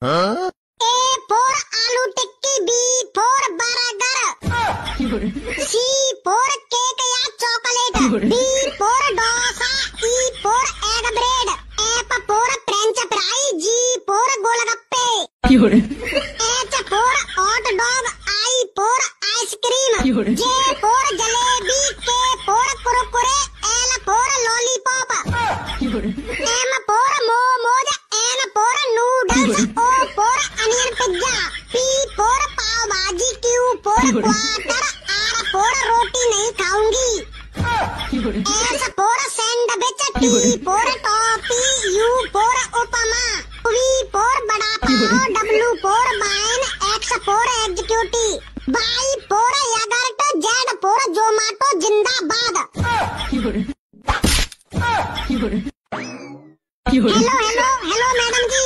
A for aloo tikki, B for burger, C for cake या chocolate, D for dosa, E for egg bread, F for french fry, G for golgappe, H for hot dog, I for ice cream, J for jalebi, K for Kurkure, L for lollipop, M for momos, N for noodles, O for onion pizza, P for pav bhaji, Q for quarter, R for रोटी नहीं खाऊंगी, S for sandwich, T for toffee, U for upma, V for बड़ा पाव, W for wine, X for executive, Y for यगर्ट, Z for Zomato जिंदाबाद। Hello hello hello madam जी।